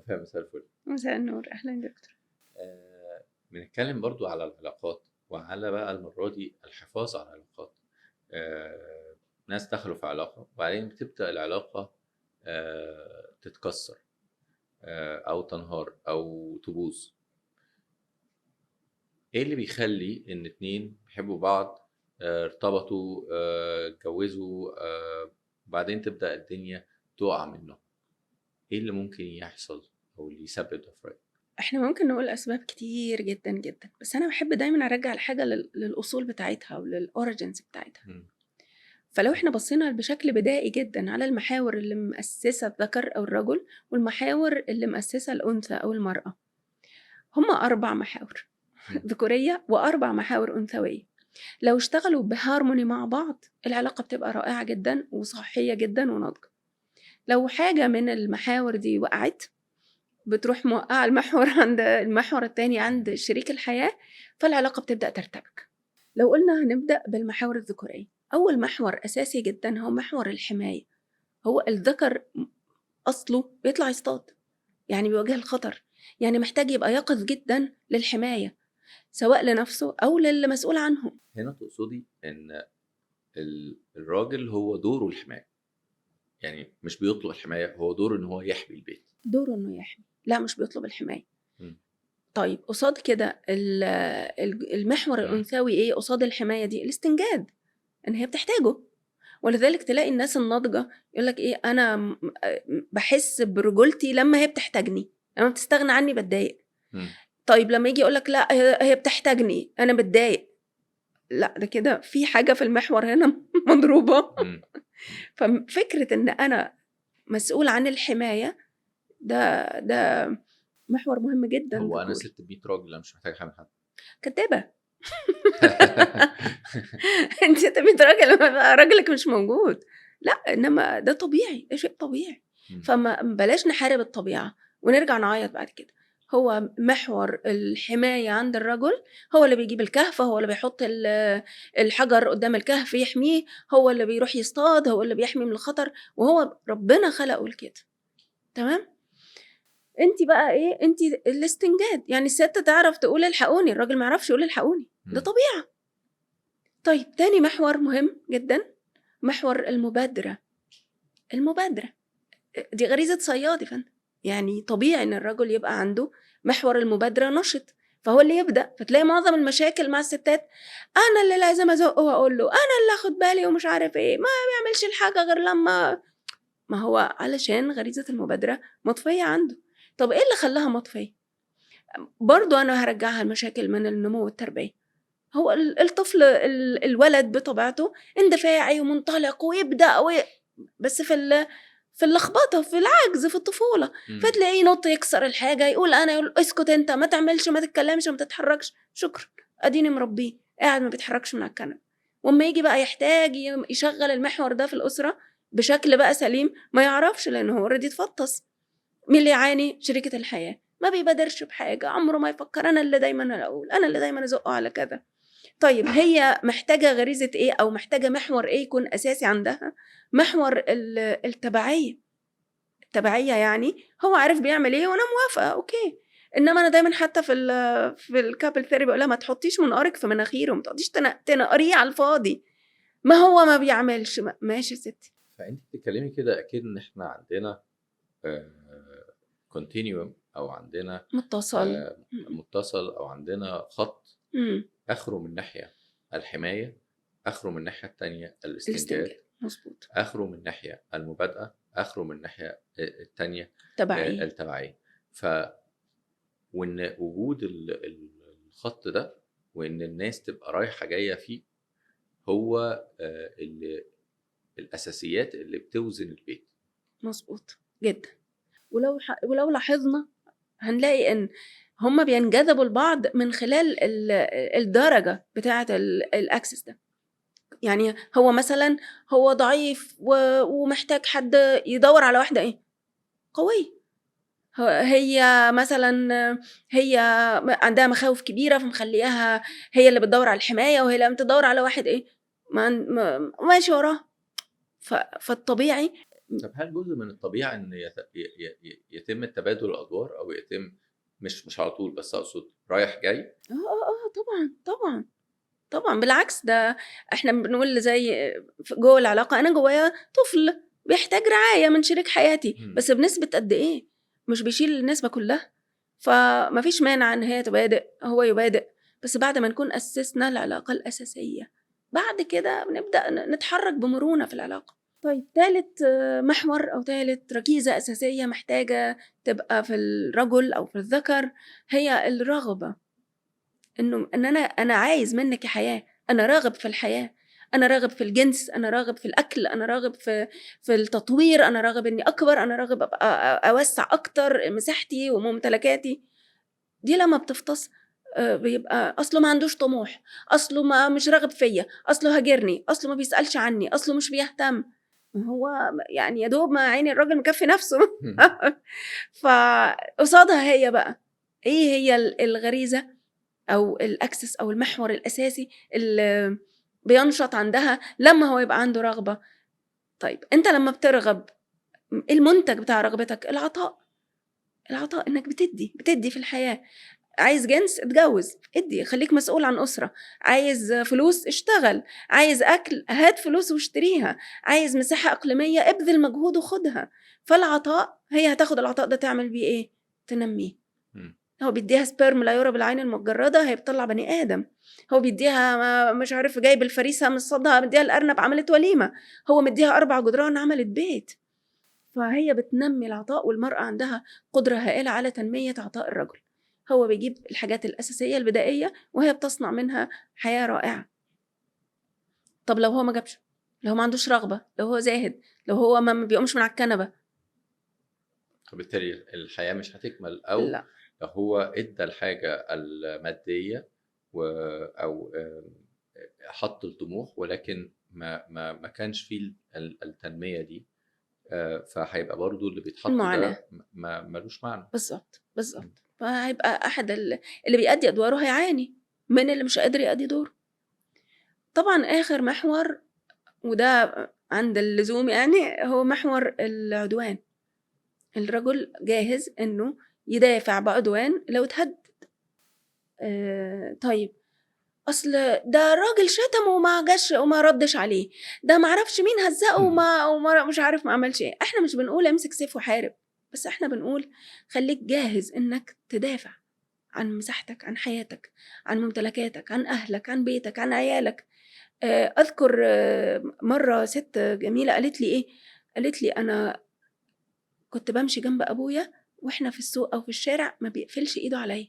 وفاء، مساء الفل. مساء النور، أهلا دكتور. بنتكلم برضو على العلاقات، وعلى بقى المرة دي الحفاظ على العلاقات. ناس دخلوا في علاقة وبعدين بتبدأ العلاقة تتكسر أو تنهار أو تبوظ. إيه اللي بيخلي إن اتنين بيحبوا بعض، ارتبطوا، اتجوزوا، وبعدين تبدأ الدنيا تقع منهم؟ إيه اللي ممكن يحصل أو اللي يسبب ده في رأيك؟ احنا ممكن نقول أسباب كتير جدا جدا، بس أنا بحب دايما أرجع الحاجة للأصول بتاعتها وللأوريجنز بتاعتها. فلو احنا بصينا بشكل بدائي جدا على المحاور اللي مؤسسة الذكر أو الرجل والمحاور اللي مؤسسة الأنثى أو المرأة، هما 4 محاور ذكورية و4 محاور أنثوية. لو اشتغلوا بهارموني مع بعض العلاقة بتبقى رائعة جدا وصحية جدا وناضجة. لو حاجة من المحاور دي وقعت، بتروح موقعة المحور عند المحور التاني عند شريك الحياة، فالعلاقة بتبدأ ترتبك. لو قلنا هنبدأ بالمحاور الذكورية، أول محور أساسي جدا هو محور الحماية. هو الذكر أصله بيطلع يصطاد، يعني بيواجه الخطر، يعني محتاج يبقى يقظ جدا للحماية سواء لنفسه أو للي مسؤول عنه. هنا تقصدي إن الراجل هو دوره الحماية، يعني مش بيطلب الحماية، هو دوره إن هو يحمي البيت. دوره إنه يحمي، لا مش بيطلب الحماية. طيب قصاد كده المحور الأنثوي إيه قصاد الحماية دي؟ الاستنجاد، إن هي بتحتاجه. ولذلك تلاقي الناس الناضجة يقولك إيه، أنا بحس برجولتي لما هي بتحتاجني، لما بتستغنى عني بتضايق. طيب لما يجي يقولك لا هي بتحتاجني أنا بتضايق، لا ده كده في حاجة في المحور هنا مضروبة. ففكرة إن أنا مسؤول عن الحماية ده محور مهم جدا. هو أنا ست 100 راجل، أنا مش محتاج أحمي حد. كدابة. انت تبي راجل لما راجلك مش موجود، لا انما ده طبيعي، ده شيء طبيعي. فما بلاش نحارب الطبيعة ونرجع نعيط بعد كده. هو محور الحماية عند الرجل، هو اللي بيجيب الكهف، هو اللي بيحط الحجر قدام الكهف يحميه، هو اللي بيروح يصطاد، هو اللي بيحمي من الخطر، وهو ربنا خلقه لكده. تمام. انت بقى ايه؟ انت الاستنجاد، يعني الست تعرف تقول الحقوني، الراجل ما يعرفش يقول الحقوني، ده طبيعة. طيب تاني محور مهم جدا، محور المبادرة. المبادرة دي غريزة صياد يا فندم، يعني طبيعي ان الرجل يبقى عنده محور المبادرة نشط، فهو اللي يبدأ. فتلاقي معظم المشاكل مع الستات، انا اللي لازم ازقه واقول له، انا اللي اخد بالي ومش عارف ايه، ما بيعملش الحاجة غير لما، ما هو علشان غريزة المبادرة مطفية عنده. طب ايه اللي خلاها مطفية؟ برضو انا هرجعها المشاكل من النمو والتربية. هو الطفل الولد بطبيعته اندفاعي ومنطلق ويبدأ بس في اللخبطة، في العجز، في الطفولة، فتلاقيه نط يكسر الحاجة، يقول أنا، يقول اسكت أنت، ما تعملش، ما تتكلمش، ما تتحركش، شكرا أديني مربيه قاعد ما بيتحركش من الكنبة. وما يجي بقى يحتاج يشغل المحور ده في الأسرة بشكل بقى سليم، ما يعرفش، لأنه هو اوريدي اتفطس. مين اللي يعاني؟ شريكة الحياة. ما بيبادرش بحاجة، عمره ما يفكر، أنا اللي دايما أقول، أنا اللي دايما أزقه على كذا. طيب هي محتاجة غريزة ايه او محتاجة محور ايه يكون اساسي عندها؟ محور التبعية. التبعية يعني هو عارف بيعمل ايه وانا موافقة، اوكي. انما انا دايما حتى في الكابل ثيرابي بقول لها ما تحطيش منقارك في مناخيره، ما تقعديش تنقريه على الفاضي، ما هو ما بيعملش. ماشي يا ستي. فانت بتتكلمي كده اكيد ان احنا عندنا كونتينيوم، او عندنا متصل، او عندنا خط اخره من ناحيه الحمايه، اخره من الناحيه الثانيه الاستنجاد، مظبوط، اخره من ناحيه المبادئه، اخره من الناحيه الثانيه التبعيه. وان وجود الخط ده، وان الناس تبقى رايحه جايه فيه، هو الاساسيات اللي بتوزن البيت. مظبوط جدا. ولو لاحظنا هنلاقي ان هما بينجذبوا لبعض من خلال الدرجة بتاعة الأكسس ده. يعني هو مثلا هو ضعيف ومحتاج حد يدور على واحدة ايه قوية، هي مثلا هي عندها مخاوف كبيرة فمخليها هي اللي بتدور على الحماية، وهي اللي بتدور على واحد ايه ماشي وراه. فالطبيعي طب هل جزء من الطبيعة إن يتم تبادل الأدوار أو يتم مش على طول، بس أقصد رايح جاي؟ طبعا بالعكس، ده احنا بنقول زي جوه العلاقة أنا جوايا طفل بيحتاج رعاية من شريك حياتي، بس بنسبة قد إيه؟ مش بيشيل النسبة كلها. فمفيش مانع إن هي تبادئ، هو يبادئ، بس بعد ما نكون أسسنا العلاقة الأساسية، بعد كده بنبدأ نتحرك بمرونة في العلاقة. طيب تالت محور أو تالت ركيزة أساسية محتاجة تبقى في الرجل أو في الذكر هي الرغبة. إنه إن أنا عايز منك يا حياة، أنا راغب في الحياة، أنا راغب في الجنس، أنا راغب في الأكل، أنا راغب في التطوير، أنا راغب إني أكبر، أنا راغب أبقى أوسع أكتر مساحتي وممتلكاتي. دي لما بتفطس بيبقى أصله ما عندوش طموح، أصله ما مش راغب فيا، أصله هاجرني، أصله ما بيسألش عني، أصله مش بيهتم. هو يعني يا دوب ما عيني الراجل مكفي نفسه. فقصادها هي بقى إيه هي الغريزة أو الأكسس أو المحور الأساسي اللي بينشط عندها لما هو يبقى عنده رغبة. طيب أنت لما بترغب، المنتج بتاع رغبتك العطاء. العطاء إنك بتدي في الحياة. عايز جنس اتجوز، ادي، خليك مسؤول عن أسرة. عايز فلوس اشتغل، عايز أكل هات فلوس واشتريها، عايز مساحة إقليمية ابذل مجهود وخدها. فالعطاء هي هتاخد العطاء ده تعمل بيه ايه؟ تنميه. هو بيديها سبيرم لا يرى بالعين المجردة، هي بتطلع بني آدم. هو بيديها مش عارف جايب الفريسة من صدها، مديها الأرنب عملت وليمة. هو مديها 4 جدران عملت بيت. فهي بتنمي العطاء، والمرأة عندها قدرة هائلة على تنمية عطاء الرجل. هو بيجيب الحاجات الأساسية البدائية وهي بتصنع منها حياة رائعة. طب لو هو ما جابش، لو ما عندوش رغبة، لو هو زاهد، لو هو ما بيقومش من على الكنبة، فبالتالي الحياة مش هتكمل. أو لا. لو هو ادى الحاجة المادية أو حط الطموح ولكن ما كانش فيه التنمية دي، فهيبقى برضو اللي بيتحط المعاناة. ده ملوش معنى. بالظبط. فهيبقى أحد اللي بيأدي أدواره هيعاني من اللي مش قادر يأدي دوره. طبعا آخر محور، وده عند اللزوم يعني، هو محور العدوان. الرجل جاهز إنه يدافع بعدوان لو اتهدد. طيب أصل ده راجل شتمه وما جاش وما ردش عليه، ده معرفش مين هزقه وما مش عارف ما عملش ايه. احنا مش بنقول امسك سيف وحارب، بس احنا بنقول خليك جاهز انك تدافع عن مساحتك، عن حياتك، عن ممتلكاتك، عن أهلك، عن بيتك، عن عيالك. أذكر مرة ست جميلة قالت لي إيه؟ قالت لي أنا كنت بمشي جنب أبويا وإحنا في السوق أو في الشارع ما بيقفلش إيده عليا،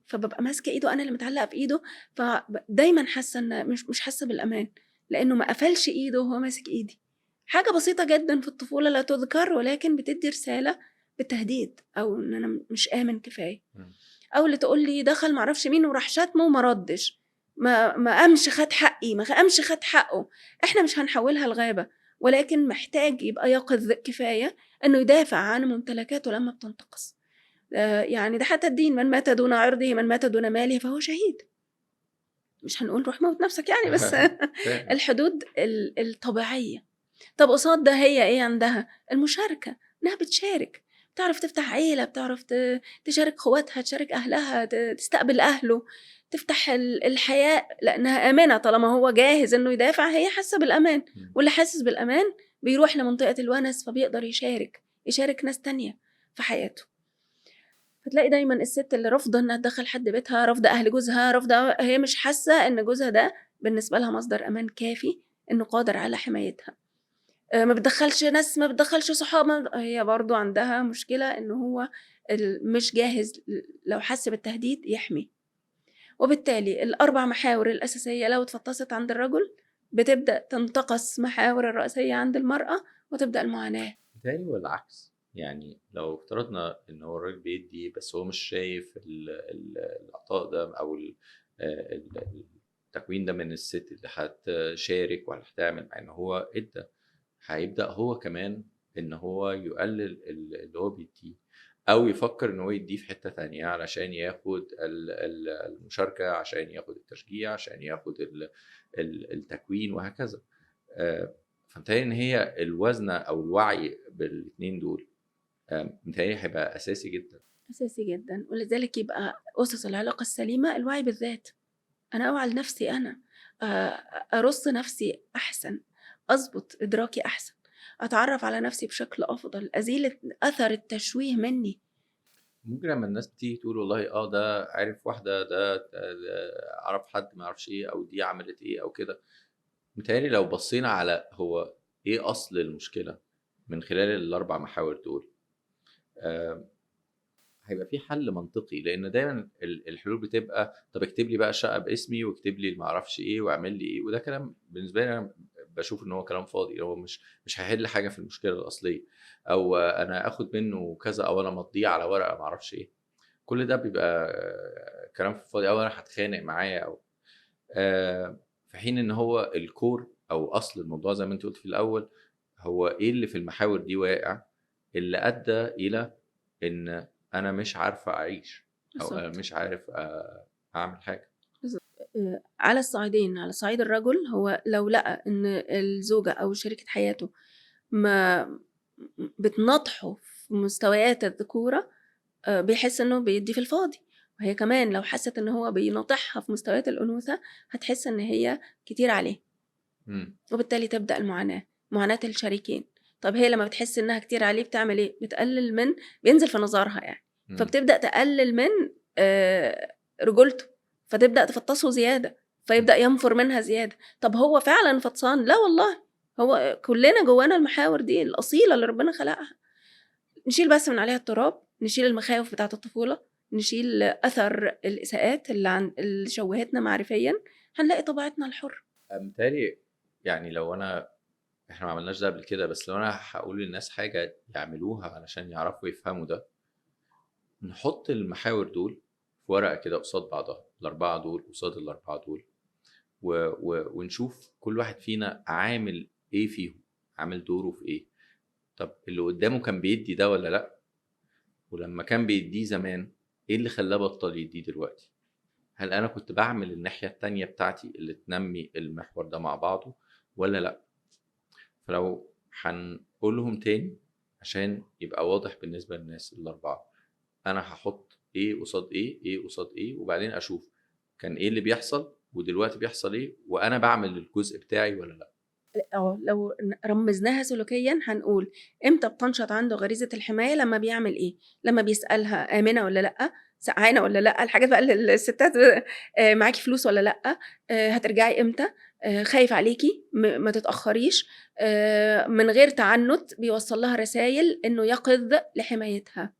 فببقى ماسكة إيده، أنا اللي متعلقة في إيده، فدايما حاسة إن مش حاسة بالأمان لأنه ما قفلش إيده وهو ماسك إيدي. حاجة بسيطة جدا في الطفولة لا تذكر، ولكن بتدي رسالة بالتهديد أو إن أنا مش آمن كفاية. أو اللي تقول لي دخل معرفش مين وراح شتمه وما ردش، ما قامش خد حقي، ما قامش خد حقه. إحنا مش هنحولها لغابة، ولكن محتاج يبقى يقظ كفاية إنه يدافع عن ممتلكاته لما بتنتقص. يعني ده حتى الدين، من مات دون عرضه، من مات دون ماله فهو شهيد. مش هنقول روح موت نفسك يعني، بس الحدود الطبيعية. طب قصاد ده هي ايه عندها؟ المشاركة، انها بتشارك، بتعرف تفتح عيلة، بتعرف تشارك خواتها، تشارك أهلها، تستقبل أهله، تفتح الحياة لأنها آمنة. طالما هو جاهز إنه يدافع هي حاسة بالأمان، واللي حاسس بالأمان بيروح لمنطقة الونس فبيقدر يشارك ناس تانية في حياته. فتلاقي دايما الست اللي رافضة إنها تدخل حد بيتها، رافضة أهل جوزها، رافضة، هي مش حاسة إن جوزها ده بالنسبة لها مصدر أمان كافي إنه قادر على حمايتها. ما بتدخلش ناس، ما بتدخلش صحاب، هي برضو عندها مشكلة إنه هو مش جاهز لو حس بالتهديد يحمي. وبالتالي الأربع محاور الأساسية لو اتفطست عند الرجل بتبدأ تنتقص محاور الرئيسية عند المرأة وتبدأ المعاناة. بالتالي والعكس، يعني لو افترضنا ان هو الراجل بيدي بس هو مش شايف العطاء ده او التكوين ده من الست اللي هتشارك ولا هتعمل، مع ان هو ادى، هيبدأ هو كمان ان هو يقلل اللي هو بيديه، او يفكر ان هو يديه في حتة تانية علشان ياخد المشاركة، عشان ياخد التشجيع، عشان ياخد التكوين وهكذا. فمتهيألي ان هي الوزنه او الوعي بالاثنين دول متهيألي هيبقى اساسي جدا. اساسي جدا. ولذلك يبقى اسس العلاقه السليمه الوعي بالذات. انا اوعى لنفسي، انا ارص نفسي احسن، اظبط ادراكي احسن، اتعرف على نفسي بشكل افضل، ازيل اثر التشويه مني. ممكن لما الناس بتيجي تقول والله ده عارف واحده، ده عرف حد ما يعرفش ايه، او دي عملت ايه او كده، متهيألي لو بصينا على هو ايه اصل المشكله من خلال ال4 محاور دول هيبقى في حل منطقي. لان دايما الحلول بتبقى طب اكتب لي بقى الشقه باسمي، واكتب لي ما اعرفش ايه، واعمل لي ايه، وده كلام بالنسبه لي انا بشوف ان هو كلام فاضي. هو مش هيحل حاجه في المشكله الاصليه. او انا اخد منه كذا، او انا مضيه على ورقه ما اعرفش ايه، كل ده بيبقى كلام فاضي. او انا هتخانق معاه، او في حين ان هو الكور او اصل الموضوع زي ما انت قلت في الاول، هو ايه اللي في المحاور دي واقع اللي ادى الى ان انا مش عارفه اعيش، او انا بالظبط. مش عارف اعمل حاجه. على الصعيدين، على صعيد الرجل، هو لو لقى ان الزوجه او شريكه حياته ما بتنطحه في مستويات الذكوره، بيحس انه بيدي في الفاضي. وهي كمان لو حست ان هو بيناطحها في مستويات الانوثه، هتحس ان هي كتير عليه. وبالتالي تبدا معاناه الشريكين. طب هي لما بتحس انها كتير عليه بتعمل ايه؟ بتقلل من، بينزل في نظرها يعني. فبتبدا تقلل من رجولته، فتبدا تفطسه زياده، فيبدا ينفر منها زياده. طب هو فعلا فطسان؟ لا والله، هو كلنا جوانا المحاور دي الاصيله اللي ربنا خلقها. نشيل بس من عليها التراب، نشيل المخاوف بتاعه الطفوله، نشيل اثر الاساءات اللي شوهتنا معرفيا، هنلاقي طبيعتنا الحر. متهيألي يعني لو احنا ما عملناش ده قبل كده، بس لو انا هقول للناس حاجه يعملوها علشان يعرفوا يفهموا ده، نحط المحاور دول في ورقه كده قصاد بعضها، ال4 دول قصاد ال4 دول، ونشوف كل واحد فينا عامل ايه فيهم، عامل دوره في ايه. طب اللي قدامه كان بيدي ده ولا لا؟ ولما كان بيديه زمان، ايه اللي خلاه بطل يديه دلوقتي؟ هل انا كنت بعمل الناحيه التانية بتاعتي اللي تنمي المحور ده مع بعضه ولا لا؟ فلو هنقولهم تاني عشان يبقى واضح بالنسبه للناس ال4، انا هحط ايه قصاد ايه، ايه قصاد ايه، وبعدين اشوف كان ايه اللي بيحصل ودلوقتي بيحصل ايه، وانا بعمل الجزء بتاعي ولا لا. لو رمزناها سلوكيا هنقول امتى بتنشط عنده غريزه الحمايه؟ لما بيعمل ايه؟ لما بيسالها امنه ولا لا، سقعانه ولا لا، الحاجات بقى الستات، معاكي فلوس ولا لا، هترجعي امتى، خايف عليكي، ما تتاخريش، من غير تعنت بيوصل لها رسائل انه يقظ لحمايتها.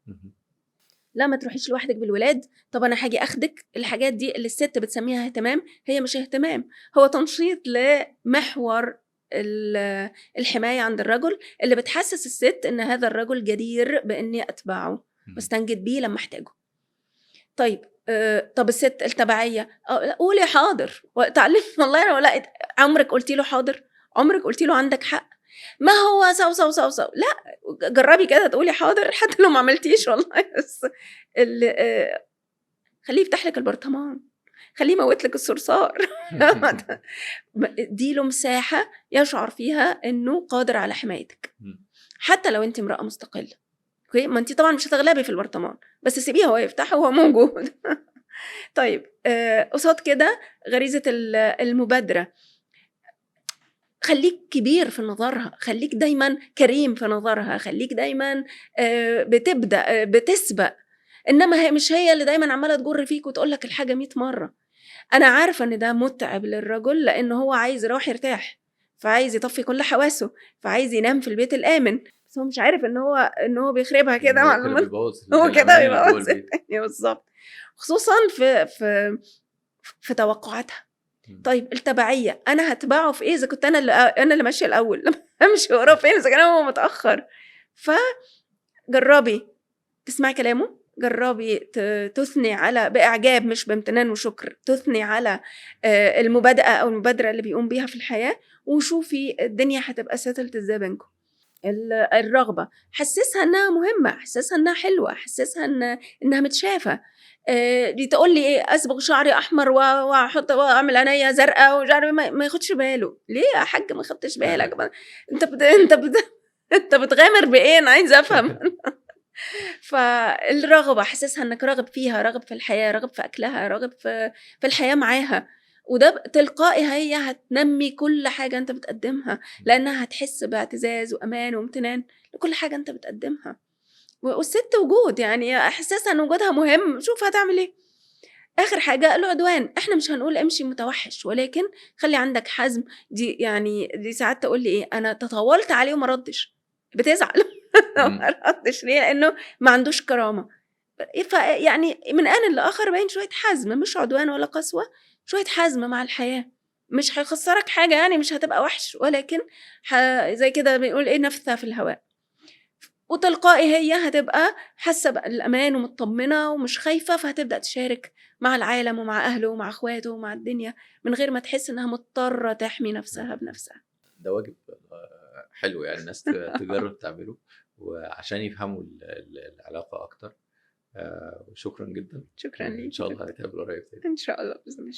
لا ما تروحيش لوحدك بالولاد، طب انا هاجي اخدك. الحاجات دي اللي الست بتسميها اهتمام، هي مش اهتمام، هو تنشيط لمحور الحماية عند الرجل، اللي بتحسس الست ان هذا الرجل جدير باني اتبعه واستنجد بيه لما احتاجه. طيب طب الست التبعية، قولي حاضر تعلم. والله انا لا، عمرك قلتي له حاضر؟ عمرك قلتي له عندك حق؟ ما هو سو لا، جربي كده تقولي حاضر حتى لو ما عملتيش والله. بس خليه يفتح لك البرطمان، خليه يموت لك الصرصار. دي له مساحة يشعر فيها انه قادر على حمايتك، حتى لو انت امرأة مستقلة. اوكي، ما انت طبعا مش هتغلبي في البرطمان، بس سيبيه هو يفتحه وهو موجود. طيب قصاد كده غريزة المبادرة، خليك كبير في نظرها، خليك دايما كريم في نظرها، خليك دايما بتبدأ بتسبق. انما هي مش هي اللي دايما عماله تجر فيك وتقول لك الحاجه 100 مره. انا عارفه ان ده متعب للرجل، لان هو عايز يروح يرتاح، فعايز يطفي كل حواسه، فعايز ينام في البيت الامن، بس هو مش عارف ان هو بيخربها كده هو مع كده بيبوظ هو كده الامان اللي جوه بيبوظ البيت. بالظبط، خصوصا في توقعاتها. طيب التبعيه، انا هتبعه في ايه اذا كنت انا اللي ماشيه الاول؟ لما امشي وراه فين اذا كان هو متاخر؟ فجربي تسمعي كلامه، جربي تثني على بإعجاب مش بامتنان وشكر، تثني على المبادئة أو المبادرة اللي بيقوم بيها في الحياة، وشوفي الدنيا هتبقى ساتلت ازاي بينكم. الرغبه، حسسها انها مهمه، حسسها انها حلوه، حسسها انها متشافه. دي تقول لي ايه، اصبغ شعري احمر واحط واعمل عينيا زرقاء ومش عارف ما ياخدش باله ليه يا حاج، ما خدتش بالك انت بتغامر بايه، انا عايزه افهم. فالرغبه، حسسها انك راغب فيها، راغب في الحياه، راغب في اكلها، راغب في الحياه معاها، وده تلقائي هي هتنمي كل حاجه انت بتقدمها، لانها هتحس باعتزاز وامان وامتنان لكل حاجه انت بتقدمها. والست وجود، يعني احساسها ان وجودها مهم، شوف هتعمل ايه. اخر حاجه العدوان، احنا مش هنقول امشي متوحش، ولكن خلي عندك حزم. دي ساعات تقول لي ايه، انا تطاولت عليه وما ردش، بتزعل. ما ردش ليه؟ لانه ما عندوش كرامه. يعني من آن لآخر باين شويه حزم، مش عدوان ولا قسوه، شويه حزم مع الحياه، مش هيخسرك حاجه، يعني مش هتبقى وحش، ولكن زي كده بنقول ايه، نفثه في الهواء. وتلقائي هي هتبقى حاسه بالامان ومطمنه ومش خايفه، فهتبدا تشارك مع العالم ومع اهله ومع اخواته ومع الدنيا من غير ما تحس انها مضطره تحمي نفسها بنفسها. ده واجب حلو، يعني الناس تجرب تعمله وعشان يفهموا العلاقة أكتر. وشكرا جدا، شكرا وإن ليك. شاء الله هنتقابل قريب تاني. ان شاء الله باذن الله.